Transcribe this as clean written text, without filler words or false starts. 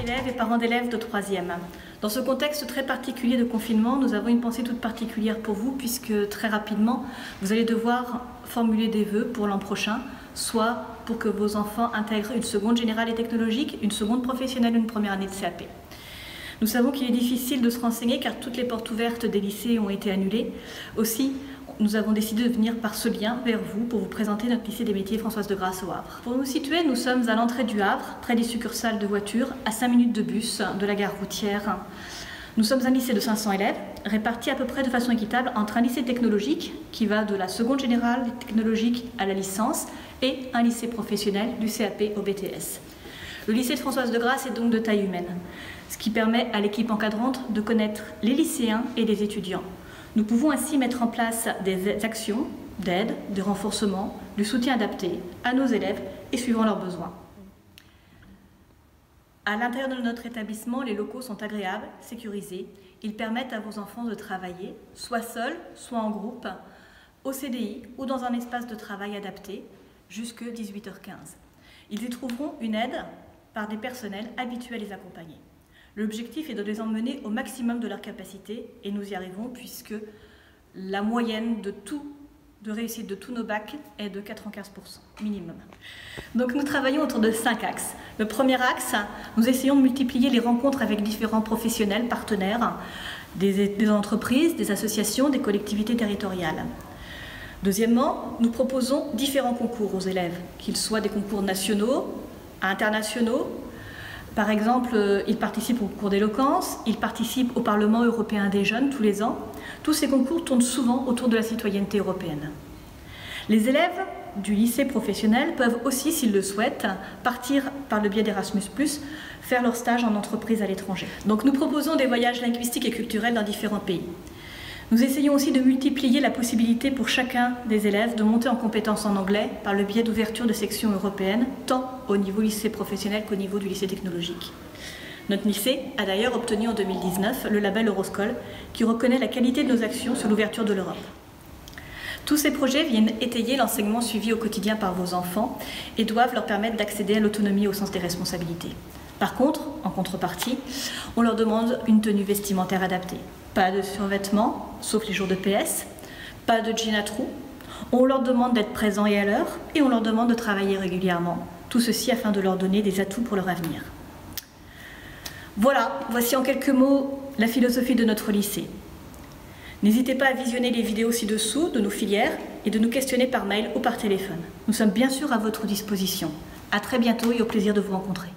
Élèves et parents d'élèves de 3e. Dans ce contexte très particulier de confinement, nous avons une pensée toute particulière pour vous puisque très rapidement, vous allez devoir formuler des vœux pour l'an prochain, soit pour que vos enfants intègrent une seconde générale et technologique, une seconde professionnelle, une première année de CAP. Nous savons qu'il est difficile de se renseigner car toutes les portes ouvertes des lycées ont été annulées. Aussi, nous avons décidé de venir par ce lien vers vous pour vous présenter notre lycée des métiers Françoise de Grasse au Havre. Pour nous situer, nous sommes à l'entrée du Havre, près des succursales de voitures, à 5 minutes de bus de la gare routière. Nous sommes un lycée de 500 élèves, répartis à peu près de façon équitable entre un lycée technologique qui va de la seconde générale technologique à la licence et un lycée professionnel du CAP au BTS. Le lycée de Françoise de Grasse est donc de taille humaine, ce qui permet à l'équipe encadrante de connaître les lycéens et les étudiants. Nous pouvons ainsi mettre en place des actions d'aide, de renforcement, du soutien adapté à nos élèves et suivant leurs besoins. À l'intérieur de notre établissement, les locaux sont agréables, sécurisés. Ils permettent à vos enfants de travailler, soit seuls, soit en groupe, au CDI ou dans un espace de travail adapté, jusqu'à 18h15. Ils y trouveront une aide par des personnels habitués à les accompagner. L'objectif est de les emmener au maximum de leur capacité et nous y arrivons puisque la moyenne de réussite de tous nos bacs est de 95% minimum. Donc nous travaillons autour de 5 axes. Le premier axe, nous essayons de multiplier les rencontres avec différents professionnels, partenaires, des entreprises, des associations, des collectivités territoriales. Deuxièmement, nous proposons différents concours aux élèves, qu'ils soient des concours nationaux, internationaux. Par exemple, ils participent au concours d'éloquence, ils participent au Parlement européen des jeunes tous les ans. Tous ces concours tournent souvent autour de la citoyenneté européenne. Les élèves du lycée professionnel peuvent aussi, s'ils le souhaitent, partir par le biais d'Erasmus+, faire leur stage en entreprise à l'étranger. Donc nous proposons des voyages linguistiques et culturels dans différents pays. Nous essayons aussi de multiplier la possibilité pour chacun des élèves de monter en compétences en anglais par le biais d'ouverture de sections européennes, tant au niveau lycée professionnel qu'au niveau du lycée technologique. Notre lycée a d'ailleurs obtenu en 2019 le label Euroscol qui reconnaît la qualité de nos actions sur l'ouverture de l'Europe. Tous ces projets viennent étayer l'enseignement suivi au quotidien par vos enfants et doivent leur permettre d'accéder à l'autonomie au sens des responsabilités. Par contre, en contrepartie, on leur demande une tenue vestimentaire adaptée. Pas de survêtements, sauf les jours de PS, pas de jean à trous. On leur demande d'être présents et à l'heure, et on leur demande de travailler régulièrement. Tout ceci afin de leur donner des atouts pour leur avenir. Voilà, voici en quelques mots la philosophie de notre lycée. N'hésitez pas à visionner les vidéos ci-dessous de nos filières et de nous questionner par mail ou par téléphone. Nous sommes bien sûr à votre disposition. À très bientôt et au plaisir de vous rencontrer.